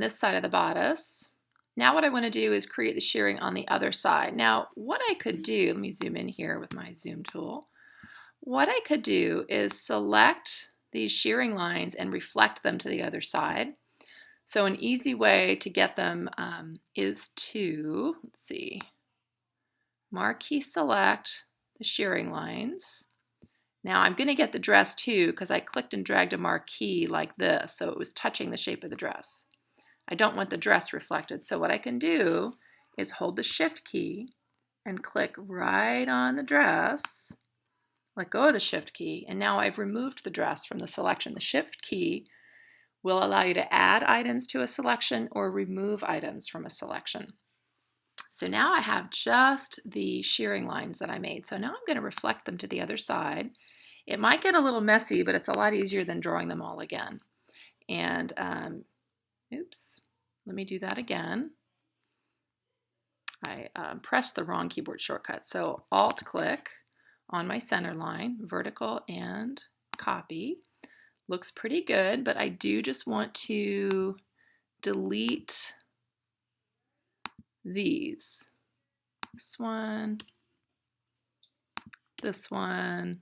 this side of the bodice. Now what I want to do is create the shirring on the other side. Now what I could do, let me zoom in here with my zoom tool. What I could do is select these shirring lines and reflect them to the other side. So an easy way to get them is to, let's see, marquee select the shirring lines. Now I'm going to get the dress too because I clicked and dragged a marquee like this, so it was touching the shape of the dress. I don't want the dress reflected, so what I can do is hold the Shift key and click right on the dress, let go of the Shift key, and now I've removed the dress from the selection. The Shift key will allow you to add items to a selection or remove items from a selection. So now I have just the shirring lines that I made. So now I'm going to reflect them to the other side. It might get a little messy, but it's a lot easier than drawing them all again. And oops, let me do that again. I pressed the wrong keyboard shortcut. So Alt-click on my center line, vertical and copy. Looks pretty good, but I do just want to delete these. This one, this one.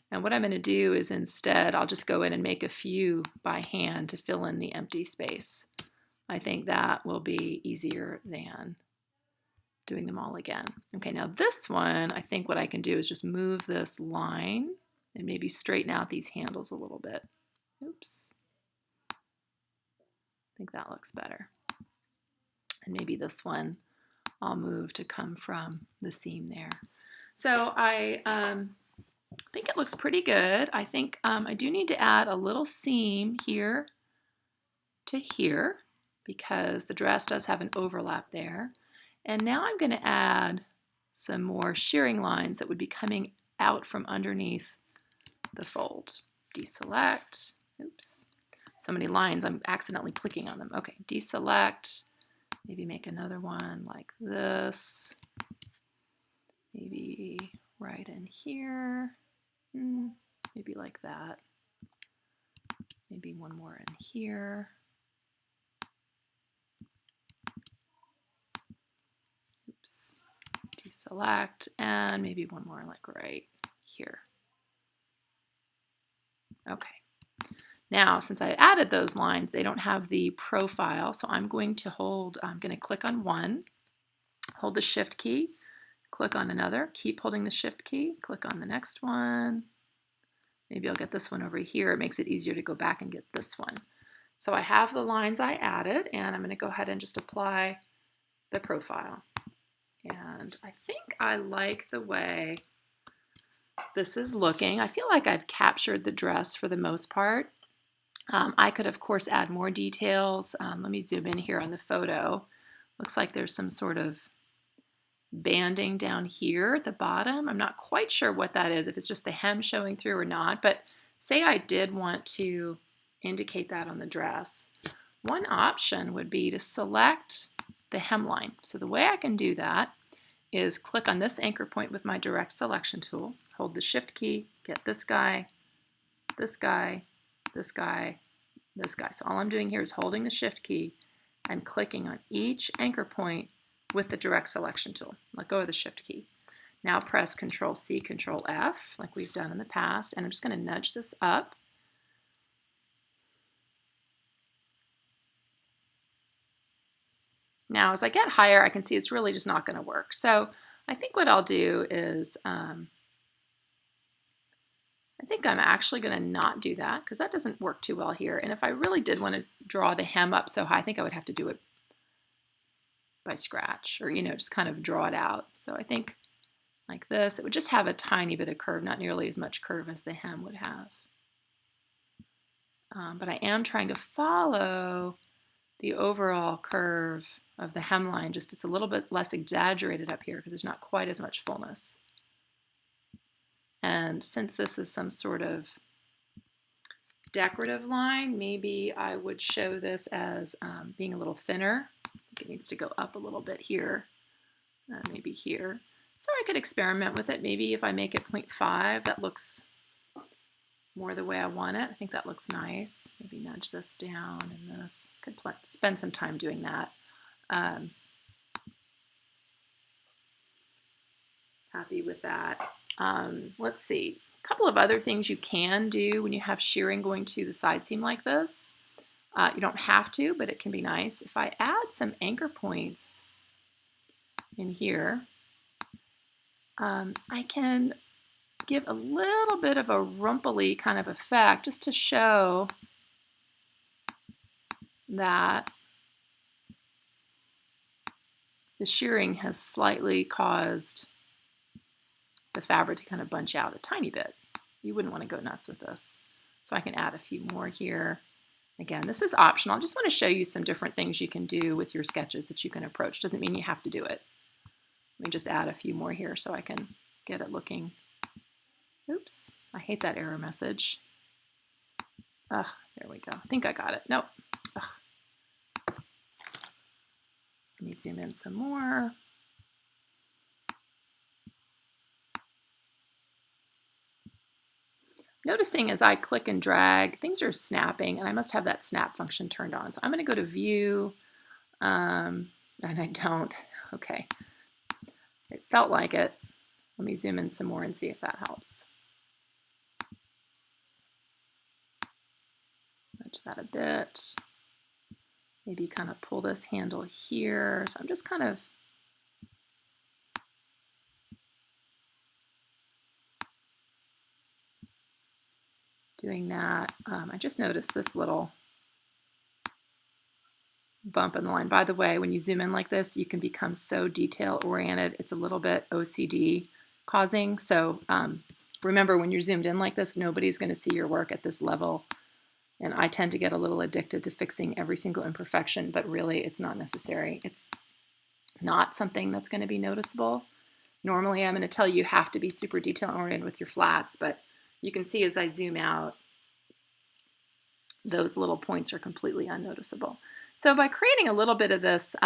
And what I'm going to do is instead, I'll just go in and make a few by hand to fill in the empty space. I think that will be easier than doing them all again. Okay, now this one, I think what I can do is just move this line and maybe straighten out these handles a little bit. Oops. I think that looks better. And maybe this one I'll move to come from the seam there. So I think it looks pretty good. I think I do need to add a little seam here to here because the dress does have an overlap there. And now I'm going to add some more shirring lines that would be coming out from underneath the fold. Deselect, oops, so many lines, I'm accidentally clicking on them. Okay, deselect, maybe make another one like this, maybe right in here, maybe like that, maybe one more in here. Oops, deselect, and maybe one more like right here. Okay. Now, since I added those lines, they don't have the profile, so I'm going to click on one, hold the Shift key, click on another, keep holding the Shift key, click on the next one. Maybe I'll get this one over here. It makes it easier to go back and get this one. So I have the lines I added, and I'm going to go ahead and just apply the profile. And I think I like the way this is looking. I feel like I've captured the dress for the most part. I could, of course, add more details. Let me zoom in here on the photo. Looks like there's some sort of banding down here at the bottom. I'm not quite sure what that is, if it's just the hem showing through or not, but say I did want to indicate that on the dress. One option would be to select the hemline. So the way I can do that is click on this anchor point with my direct selection tool, hold the Shift key, get this guy, this guy, this guy, this guy. So all I'm doing here is holding the Shift key and clicking on each anchor point with the direct selection tool. Let go of the Shift key. Now press Control C, Control F, like we've done in the past, and I'm just going to nudge this up. Now as I get higher, I can see it's really just not going to work. So I think what I'll do is I think I'm actually going to not do that because that doesn't work too well here. And if I really did want to draw the hem up so high, I think I would have to do it by scratch or, just kind of draw it out. So I think like this, it would just have a tiny bit of curve, not nearly as much curve as the hem would have. But I am trying to follow the overall curve of the hemline, just it's a little bit less exaggerated up here because there's not quite as much fullness. And since this is some sort of decorative line, maybe I would show this as being a little thinner. I think it needs to go up a little bit here, maybe here. So I could experiment with it. Maybe if I make it 0.5, that looks more the way I want it. I think that looks nice. Maybe nudge this down and this. Could spend some time doing that. Happy with that. Let's see. A couple of other things you can do when you have shearing going to the side seam like this. You don't have to, but it can be nice. If I add some anchor points in here, I can give a little bit of a rumply kind of effect just to show that the shearing has slightly caused the fabric to kind of bunch out a tiny bit. You wouldn't want to go nuts with this. So I can add a few more here. Again, this is optional. I just want to show you some different things you can do with your sketches that you can approach. Doesn't mean you have to do it. Let me just add a few more here so I can get it looking. Oops, I hate that error message. Ugh, there we go. I think I got it. Nope. Ugh. Let me zoom in some more. Noticing as I click and drag, things are snapping, and I must have that snap function turned on. So I'm going to go to View, and I don't. Okay. It felt like it. Let me zoom in some more and see if that helps. Nudge that a bit. Maybe kind of pull this handle here. So I'm just kind of doing that. I just noticed this little bump in the line. By the way, when you zoom in like this, you can become so detail oriented. It's a little bit OCD causing. So remember, when you're zoomed in like this, nobody's going to see your work at this level. And I tend to get a little addicted to fixing every single imperfection, but really it's not necessary. It's not something that's going to be noticeable. Normally I'm going to tell you have to be super detail oriented with your flats, but you can see as I zoom out, those little points are completely unnoticeable. So by creating a little bit of this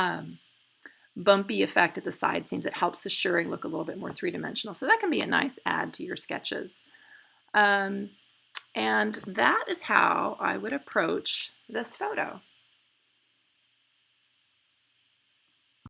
bumpy effect at the side seams, it helps the shirring look a little bit more three-dimensional. So that can be a nice add to your sketches. And that is how I would approach this photo.